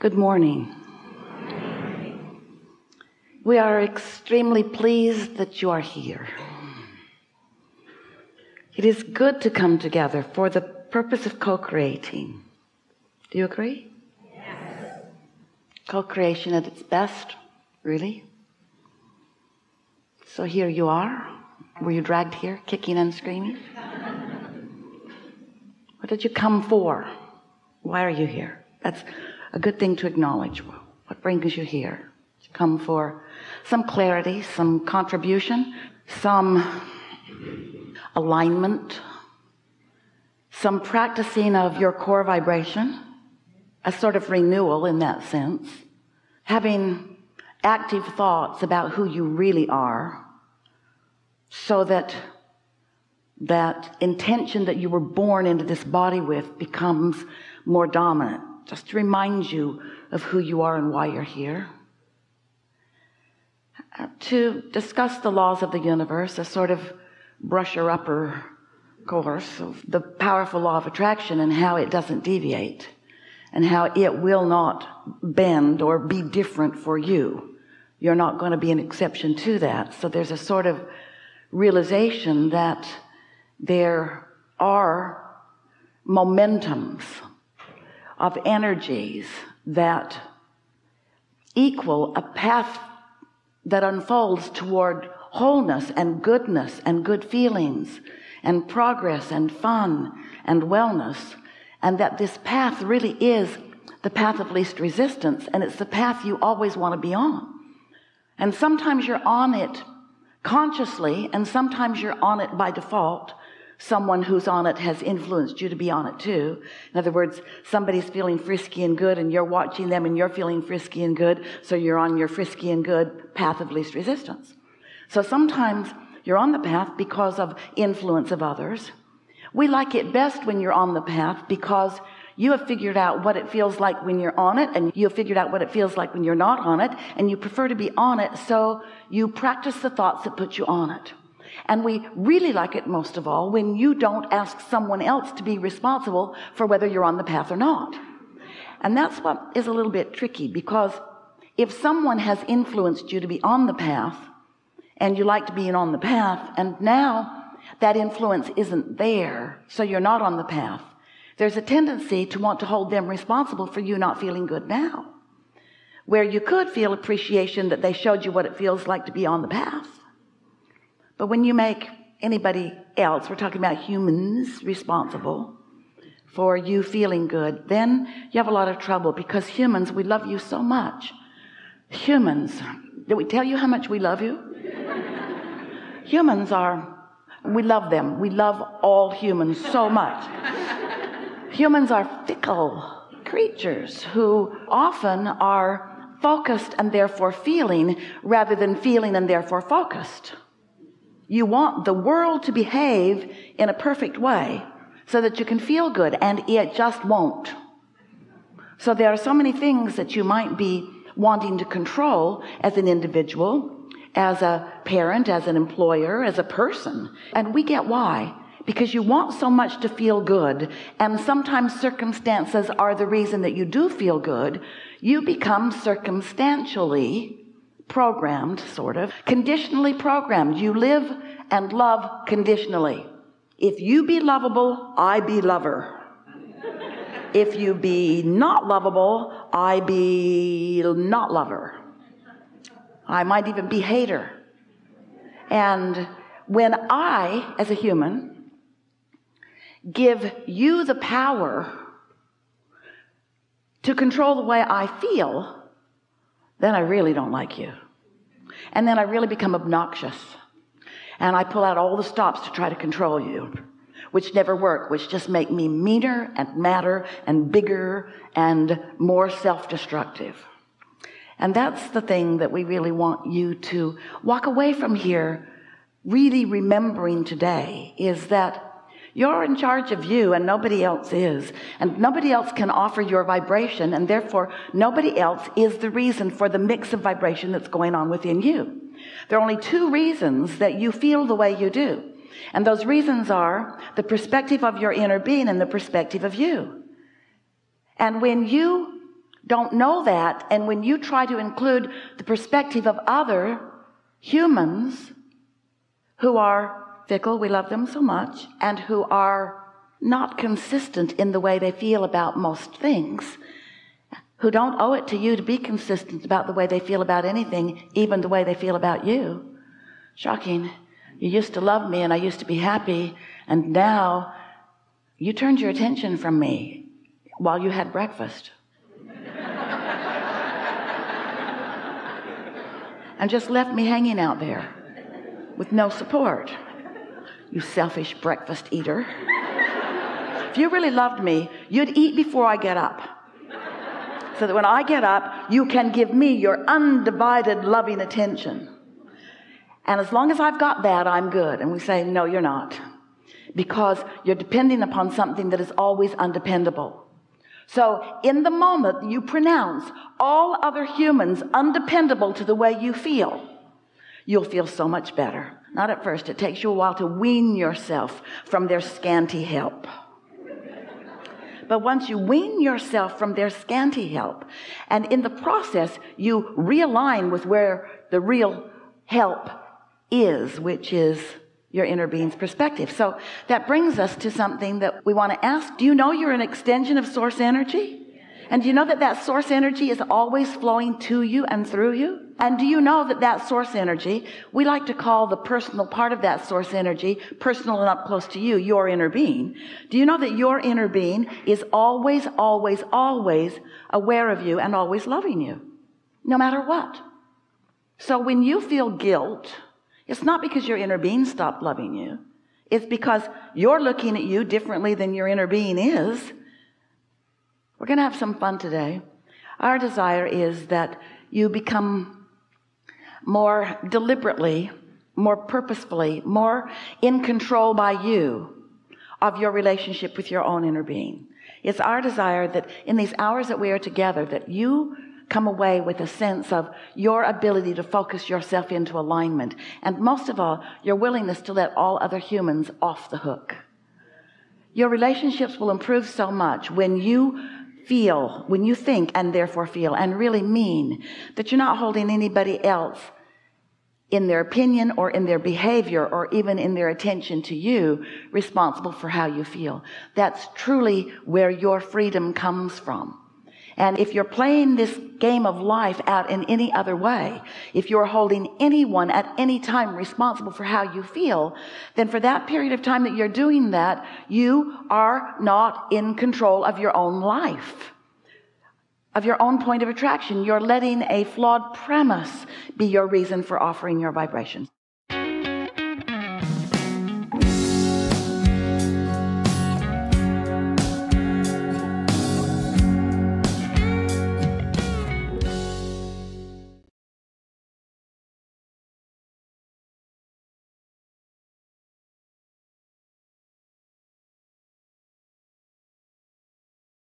Good morning. We are extremely pleased that you are here. It is good to come together for the purpose of co-creating. Do you agree? Yes. Co-creation at its best, really. So here you are. Were you dragged here, kicking and screaming? What did you come for? Why are you here? That's a good thing to acknowledge. What brings you here? You come for some clarity, some contribution, some alignment, some practicing of your core vibration, a sort of renewal in that sense, having active thoughts about who you really are, so that that intention that you were born into this body with becomes more dominant, just to remind you of who you are and why you're here. To discuss the laws of the universe, a sort of brusher-upper course of the powerful law of attraction and how it doesn't deviate and how it will not bend or be different for you. You're not going to be an exception to that. So there's a sort of realization that there are momentums of energies that equal a path that unfolds toward wholeness and goodness and good feelings and progress and fun and wellness, and that this path really is the path of least resistance, and it's the path you always want to be on. And sometimes you're on it consciously, and sometimes you're on it by default. Someone who's on it has influenced you to be on it too. In other words, somebody's feeling frisky and good and you're watching them and you're feeling frisky and good, so you're on your frisky and good path of least resistance. So sometimes you're on the path because of influence of others. We like it best when you're on the path because you have figured out what it feels like when you're on it, and you have figured out what it feels like when you're not on it, and you prefer to be on it, so you practice the thoughts that put you on it. And we really like it most of all when you don't ask someone else to be responsible for whether you're on the path or not. And that's what is a little bit tricky, because if someone has influenced you to be on the path and you like to be on the path, and now that influence isn't there, so you're not on the path, there's a tendency to want to hold them responsible for you not feeling good now, where you could feel appreciation that they showed you what it feels like to be on the path. But when you make anybody else, we're talking about humans, responsible for you feeling good, then you have a lot of trouble, because humans, we love you so much. Humans, did we tell you how much we love you? Humans we love them. We love all humans so much. Humans are fickle creatures who often are focused and therefore feeling, rather than feeling and therefore focused. You want the world to behave in a perfect way so that you can feel good, and it just won't. So there are so many things that you might be wanting to control as an individual, as a parent, as an employer, as a person. And we get why. Because you want so much to feel good, and sometimes circumstances are the reason that you do feel good. You become circumstantially programmed, sort of, conditionally programmed. You live and love conditionally. If you be lovable, I be lover. If you be not lovable, I be not lover. I might even be hater. And when I, as a human, give you the power to control the way I feel, then I really don't like you. And then I really become obnoxious. And I pull out all the stops to try to control you, which never work, which just make me meaner and madder and bigger and more self-destructive. And that's the thing that we really want you to walk away from here really remembering today, is that you're in charge of you and nobody else is. And nobody else can offer your vibration, and therefore nobody else is the reason for the mix of vibration that's going on within you. There are only two reasons that you feel the way you do. And those reasons are the perspective of your inner being and the perspective of you. And when you don't know that. And when you try to include the perspective of other humans who are fickle, we love them so much, and who are not consistent in the way they feel about most things, who don't owe it to you to be consistent about the way they feel about anything, even the way they feel about you. Shocking. You used to love me and I used to be happy, and now you turned your attention from me while you had breakfast and just left me hanging out there with no support. You selfish breakfast eater. If you really loved me, you'd eat before I get up, so that when I get up, you can give me your undivided loving attention. And as long as I've got that, I'm good. And we say, no, you're not, because you're depending upon something that is always undependable. So in the moment you pronounce all other humans undependable to the way you feel, you'll feel so much better. Not at first. It takes you a while to wean yourself from their scanty help. But once you wean yourself from their scanty help, and in the process you realign with where the real help is, which is your inner being's perspective. So that brings us to something that we want to ask. Do you know you're an extension of source energy? And do you know that that source energy is always flowing to you and through you? And do you know that that source energy, we like to call the personal part of that source energy, personal and up close to you, your inner being. Do you know that your inner being is always, always, always aware of you and always loving you, no matter what? So when you feel guilt, it's not because your inner being stopped loving you. It's because you're looking at you differently than your inner being is. We're going to have some fun today. Our desire is that you become more deliberately, more purposefully, more in control by you of your relationship with your own inner being. It's our desire that in these hours that we are together, that you come away with a sense of your ability to focus yourself into alignment, and most of all, your willingness to let all other humans off the hook. Your relationships will improve so much when you feel, when you think and therefore feel and really mean that you're not holding anybody else in their opinion or in their behavior or even in their attention to you responsible for how you feel. That's truly where your freedom comes from. And if you're playing this game of life out in any other way, if you're holding anyone at any time responsible for how you feel, then for that period of time that you're doing that, you are not in control of your own life, of your own point of attraction. You're letting a flawed premise be your reason for offering your vibrations.